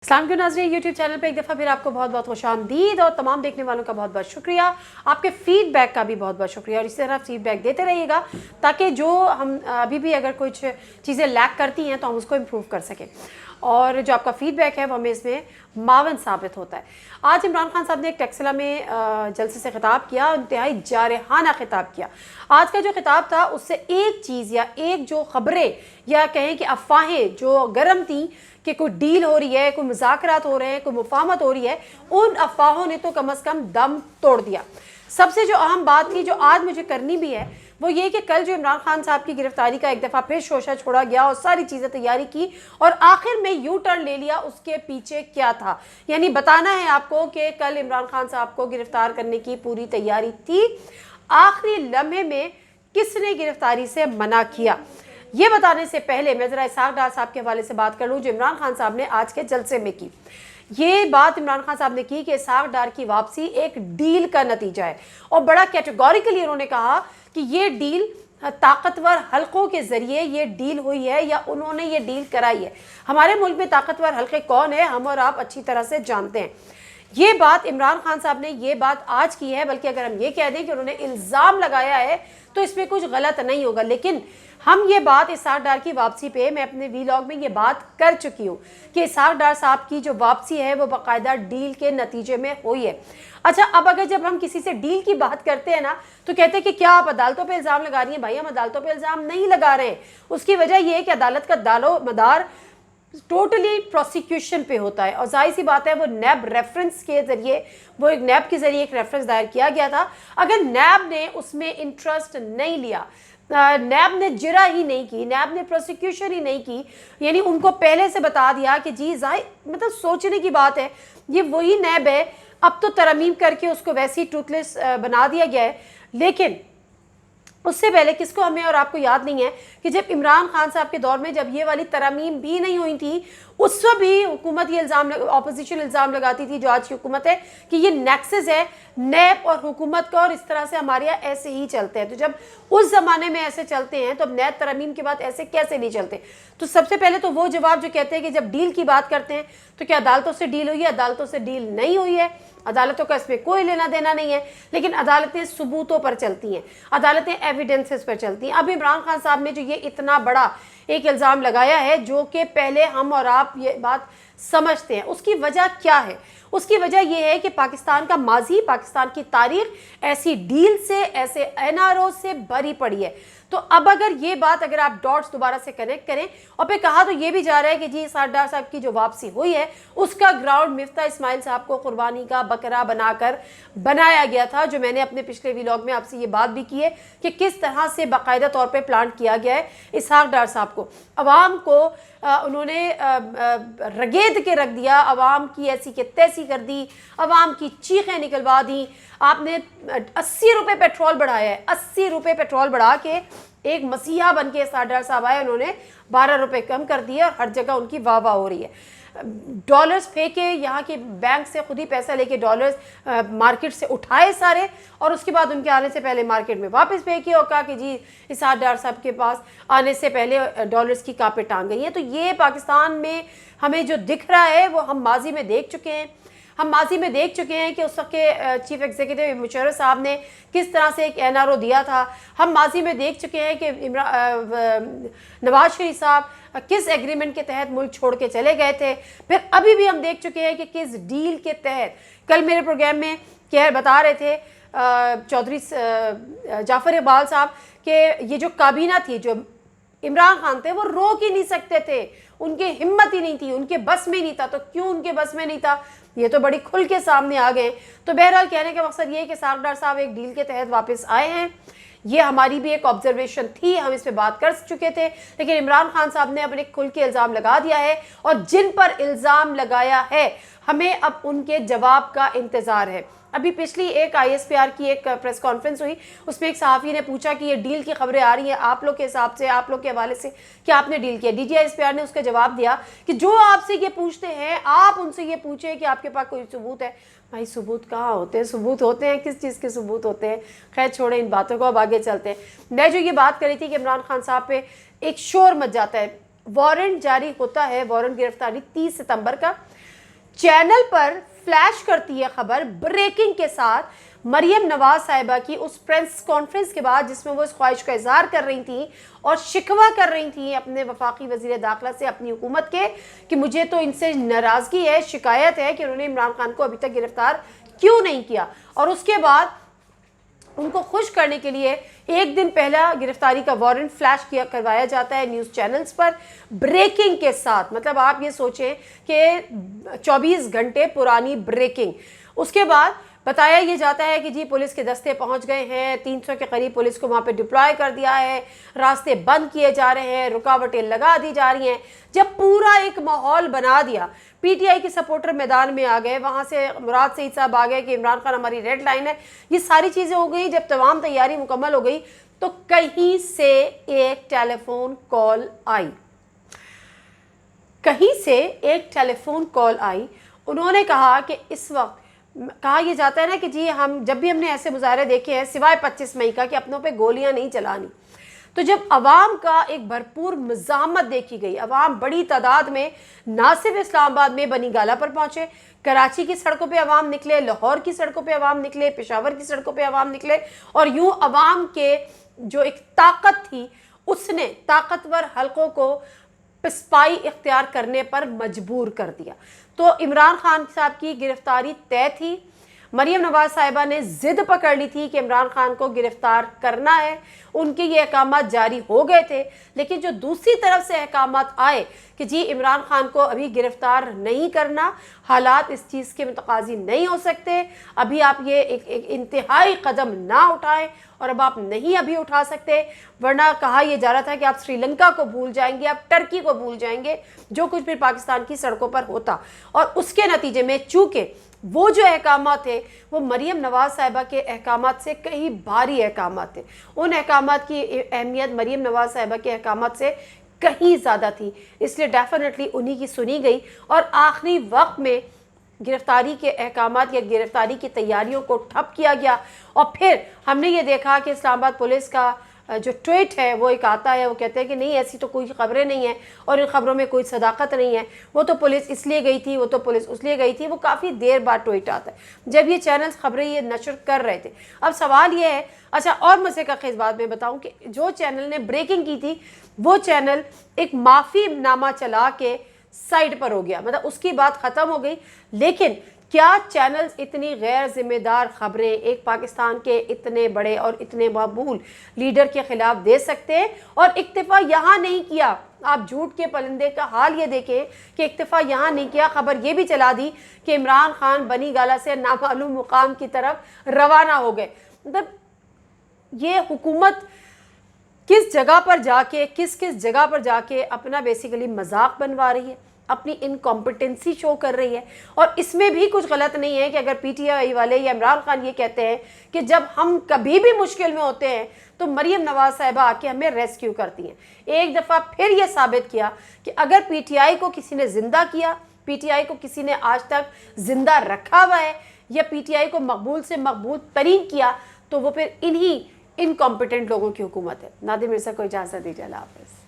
अस्सलाम वालेकुम नाज़रीन, यूट्यूब चैनल पे एक दफ़ा फिर आपको बहुत बहुत खुशामदीद और तमाम देखने वालों का बहुत बहुत शुक्रिया। आपके फ़ीडबैक का भी बहुत बहुत शुक्रिया और इसी तरह फ़ीडबैक देते रहिएगा ताकि जो हम अभी भी अगर कुछ चीज़ें लैक करती हैं तो हम उसको इम्प्रूव कर सकें और जो आपका फ़ीडबैक है वो हमें इसमें मावन साबित होता है। आज इमरान खान साहब ने एक टेक्सला में जलसे से ख़िताब किया, इंतहाई जारहाना ख़िताब किया। आज का जो ख़िताब था उससे एक चीज़ या एक जो ख़बरें या कहें कि अफवाहें जो गर्म थी कि कोई डील हो रही है, कोई मुज़ाकरात हो रहे हैं, कोई मुफाहमत हो रही है, उन अफवाहों ने तो कम अज़ कम दम तोड़ दिया। सबसे जो अहम बात थी जो आज मुझे करनी भी है वो ये कि कल जो इमरान खान साहब की गिरफ्तारी का एक दफ़ा फिर शोशा छोड़ा गया और सारी चीज़ें तैयारी की और आखिर में यू टर्न ले लिया, उसके पीछे क्या था। यानी बताना है आपको कि कल इमरान खान साहब को गिरफ्तार करने की पूरी तैयारी थी, आखिरी लम्हे में किसने गिरफ्तारी से मना किया। ये बताने से पहले मैं ज़रा इसहाक डार साहब के हवाले से बात कर लूँ जो इमरान खान साहब ने आज के जलसे में की। ये बात इमरान खान साहब ने की कि इसहाक डार की वापसी एक डील का नतीजा है और बड़ा कैटेगोरिकली उन्होंने कहा कि ये डील ताकतवर हलकों के ज़रिए ये डील हुई है या उन्होंने ये डील कराई है। हमारे मुल्क में ताकतवर हलके कौन है हम और आप अच्छी तरह से जानते हैं। ये बात इमरान खान साहब ने ये बात आज की है, बल्कि अगर हम ये कह दें कि उन्होंने इल्ज़ाम लगाया है तो इसमें कुछ गलत नहीं होगा। लेकिन हम ये बात इसहाक डार की वापसी पे मैं अपने वीलॉग में ये बात कर चुकी हूँ कि इसहाक डार साहब की जो वापसी है वो बाकायदा डील के नतीजे में हुई है। अच्छा, अब अगर जब हम किसी से डील की बात करते हैं ना तो कहते हैं कि क्या आप अदालतों पे इल्ज़ाम लगा रही हैं। भाई, हम अदालतों पे इल्ज़ाम नहीं लगा रहे हैं। उसकी वजह यह है कि अदालत का दारो मदार टोटली प्रोसिक्यूशन पे होता है और जाहिर सी बात है वो नैब रेफरेंस के ज़रिए वो एक नैब के ज़रिए एक रेफरेंस दायर किया गया था। अगर नैब ने उसमें इंटरेस्ट नहीं लिया, नैब ने जिरा ही नहीं की, नैब ने प्रोसिक्यूशन ही नहीं की, यानी उनको पहले से बता दिया कि जी मतलब सोचने की बात है, ये वही नैब है, अब तो तरमीम करके उसको वैसी टूथलेस बना दिया गया है। लेकिन उससे पहले किसको हमें और आपको याद नहीं है कि जब इमरान खान साहब के दौर में जब ये वाली तरमीम भी नहीं हुई थी उस वक्त भी हुकूमत ये इल्ज़ाम ऑपोजिशन इल्ज़ाम लगाती थी जो आज की हुकूमत है कि ये नेक्सस है नैब और हुकूमत का और इस तरह से हमारे यहाँ ऐसे ही चलते हैं। तो जब उस ज़माने में ऐसे चलते हैं तो अब नैब तरमीम के बाद ऐसे कैसे नहीं चलते। तो सबसे पहले तो वो जवाब जो कहते हैं कि जब डील की बात करते हैं तो क्या अदालतों से डील हुई है? अदालतों से डील नहीं हुई है। अदालतों का इसमें कोई लेना देना नहीं है। लेकिन अदालतें सबूतों पर चलती हैं, अदालतें एविडेंसेस पर चलती हैं। अब इमरान खान साहब ने जो ये इतना बड़ा एक इल्ज़ाम लगाया है जो कि पहले हम और आप ये बात समझते हैं, उसकी वजह क्या है? उसकी वजह यह है कि पाकिस्तान का माजी, पाकिस्तान की तारीख ऐसी डील से, ऐसे एनआरओ से भरी पड़ी है। तो अब अगर ये बात अगर आप डॉट्स दोबारा से कनेक्ट करें और फिर कहा तो ये भी जा रहा है कि जी इसहाक डार साहब की जो वापसी हुई है उसका ग्राउंड मिफ्ता इस्माइल साहब को कुर्बानी का बकरा बनाकर बनाया गया था, जो मैंने अपने पिछले व्लॉग में आपसे ये बात भी की है कि किस तरह से बाकायदा तौर पर प्लान किया गया है इसहाक डार साहब को। अवाम को उन्होंने रगेद के रख दिया, अवाम की ऐसी के तैसी कर दी, अवाम की चीखें निकलवा दी। आपने 80 रुपये पेट्रोल बढ़ाया है, 80 रुपये पेट्रोल बढ़ा के एक मसीहा बन के इसहाक डार साहब आए, उन्होंने 12 रुपये कम कर दिए और हर जगह उनकी वाह वाह हो रही है। डॉलर्स फेंके, यहाँ के बैंक से खुद ही पैसा लेके डॉलर्स मार्केट से उठाए सारे और उसके बाद उनके आने से पहले मार्केट में वापस फेंके और कहा कि जी इसहाक डार साहब के पास आने से पहले डॉलर्स की कापें टांग गई हैं। तो ये पाकिस्तान में हमें जो दिख रहा है वो हम माजी में देख चुके हैं। हम माजी में देख चुके हैं कि उस वक्त के चीफ एग्जीक्यूटिव मुशर्रफ साहब ने किस तरह से एक एनआरओ दिया था। हम माजी में देख चुके हैं कि नवाज शरीफ साहब किस एग्रीमेंट के तहत मुल्क छोड़ के चले गए थे। फिर अभी भी हम देख चुके हैं कि किस डील के तहत, कल मेरे प्रोग्राम में क्या बता रहे थे चौधरी जाफर इकबाल साहब कि ये जो काबीना थी जो इमरान खान थे वो रोक ही नहीं सकते थे, उनकी हिम्मत ही नहीं थी, उनके बस में नहीं था। तो क्यों उनके बस में नहीं था ये तो बड़ी खुल के सामने आ गए। तो बहरहाल कहने का मकसद ये है कि इसहाक डार साहब एक डील के तहत वापस आए हैं। ये हमारी भी एक ऑब्जर्वेशन थी, हम इस पे बात कर चुके थे, लेकिन इमरान खान साहब ने अपने खुल के इल्ज़ाम लगा दिया है और जिन पर इल्ज़ाम लगाया है हमें अब उनके जवाब का इंतज़ार है। अभी पिछली एक ISPR की एक प्रेस कॉन्फ्रेंस हुई, उसमें एक सहाफ़ी ने पूछा कि ये डील की खबरें आ रही हैं आप लोग के हिसाब से, आप लोग के हवाले से क्या आपने डील किया। DG ISPR ने उसका जवाब दिया कि जो आपसे ये पूछते हैं आप उनसे ये पूछें कि आपके पास कोई सबूत है। भाई सबूत कहाँ होते हैं? सबूत होते हैं किस चीज़ के सबूत होते हैं? खैर छोड़े इन बातों को, अब आगे चलते हैं। मैं जो ये बात करी थी कि इमरान खान साहब पे एक शोर मच जाता है, वारंट जारी होता है, वारंट गिरफ्तारी 30 सितंबर का चैनल पर फ्लैश करती है खबर ब्रेकिंग के साथ मरियम नवाज साहिबा की उस प्रेस कॉन्फ्रेंस के बाद जिसमें वो इस ख्वाहिश का इजहार कर रही थी और शिकवा कर रही थी अपने वफाकी वजीर दाखिला से, अपनी हुकूमत के, कि मुझे तो इनसे नाराज़गी है, शिकायत है कि उन्होंने इमरान खान को अभी तक गिरफ्तार क्यों नहीं किया। और उसके बाद उनको खुश करने के लिए एक दिन पहला गिरफ्तारी का वारंट फ्लैश करवाया जाता है न्यूज़ चैनल्स पर ब्रेकिंग के साथ। मतलब आप ये सोचें कि 24 घंटे पुरानी ब्रेकिंग। उसके बाद बताया ये जाता है कि जी पुलिस के दस्ते पहुंच गए हैं, 300 के करीब पुलिस को वहाँ पे डिप्लॉय कर दिया है, रास्ते बंद किए जा रहे हैं, रुकावटें लगा दी जा रही हैं। जब पूरा एक माहौल बना दिया, पीटीआई के सपोर्टर मैदान में आ गए, वहाँ से मुराद सईद साहब आ गए कि इमरान खान हमारी रेड लाइन है, ये सारी चीज़ें हो गई। जब तमाम तैयारी मुकम्मल हो गई तो कहीं से एक टेलीफोन कॉल आई, कहीं से एक टेलीफोन कॉल आई। उन्होंने कहा कि इस वक्त कहा यह जाता है ना कि जी हम जब भी हमने ऐसे मुजाहरे देखे हैं सिवाय 25 मई का कि अपनों पे गोलियां नहीं चलानी, तो जब अवाम का एक भरपूर मुज़ाहमत देखी गई, अवाम बड़ी तादाद में ना सिर्फ इस्लामाबाद में बनी गाला पर पहुंचे, कराची की सड़कों पे अवाम निकले, लाहौर की सड़कों पे अवाम निकले, पेशावर की सड़कों पे अवाम निकले, और यूं अवाम के जो एक ताकत थी उसने ताकतवर हलकों को पिस्पाई इख्तियार करने पर मजबूर कर दिया। तो इमरान खान साहब की गिरफ्तारी तय थी। मरियम नवाज साहिबा ने जिद पकड़ ली थी कि इमरान खान को गिरफ्तार करना है, उनके ये अहकामात जारी हो गए थे। लेकिन जो दूसरी तरफ से अहकामात आए कि जी इमरान खान को अभी गिरफ्तार नहीं करना, हालात इस चीज़ के मुतकाजी नहीं हो सकते, अभी आप ये एक इंतहाई कदम ना उठाएं, और अब आप नहीं अभी उठा सकते, वरना कहा यह जा रहा था कि आप श्रीलंका को भूल जाएंगे, आप टर्की को भूल जाएंगे, जो कुछ भी पाकिस्तान की सड़कों पर होता। और उसके नतीजे में चूँकि वो जो अहकामात थे वो मरियम नवाज साहिबा के अहकामात से कई भारी अहकामात थे, उन अहकामात की अहमियत मरियम नवाज साहिबा के अहकामात से कहीं ज़्यादा थी, इसलिए डेफिनेटली उन्हीं की सुनी गई। और आखिरी वक्त में गिरफ्तारी के अहकामात या गिरफ्तारी की तैयारियों को ठप किया गया। और फिर हमने ये देखा कि इस्लामाबाद पुलिस का जो ट्वीट है वो एक आता है, वो कहते हैं कि नहीं ऐसी तो कोई खबरें नहीं हैं और इन खबरों में कोई सदाकत नहीं है, वो तो पुलिस इसलिए गई थी, वो तो पुलिस उसलिए गई थी। वो काफ़ी देर बाद ट्वीट आता है जब ये चैनल्स खबरें ये नशर कर रहे थे। अब सवाल ये है, अच्छा और मज़े का खेज बात मैं बताऊँ कि जो चैनल ने ब्रेकिंग की थी वो चैनल एक माफ़ी नामा चला के साइड पर हो गया, मतलब उसकी बात ख़त्म हो गई। लेकिन क्या चैनल्स इतनी गैर जिम्मेदार खबरें एक पाकिस्तान के इतने बड़े और इतने मकबूल लीडर के खिलाफ दे सकते हैं? और इक्तफा यहाँ नहीं किया, आप झूठ के परिंदे का हाल ये देखें कि इक्तफा यहाँ नहीं किया, खबर ये भी चला दी कि इमरान खान बनी गाला से नामालूम मुकाम की तरफ रवाना हो गए। मतलब ये हुकूमत किस जगह पर जाके किस जगह पर जाके अपना बेसिकली मजाक बनवा रही है, अपनी इनकॉम्पिटेंसी शो कर रही है। और इसमें भी कुछ गलत नहीं है कि अगर पीटीआई वाले या इमरान खान ये कहते हैं कि जब हम कभी भी मुश्किल में होते हैं तो मरियम नवाज साहिबा आके हमें रेस्क्यू करती हैं। एक दफ़ा फिर ये साबित किया कि अगर पीटीआई को किसी ने ज़िंदा किया, पीटीआई को किसी ने आज तक ज़िंदा रखा हुआ है या पीटीआई को मकबूल से मकबूल तरीन किया, तो वो फिर इन्हीं इनकॉम्पिटेंट लोगों की हुकूमत है। नादिर मिर्ज़ा को इजाज़त दीजिए, अल्लाह हाफ़िज़।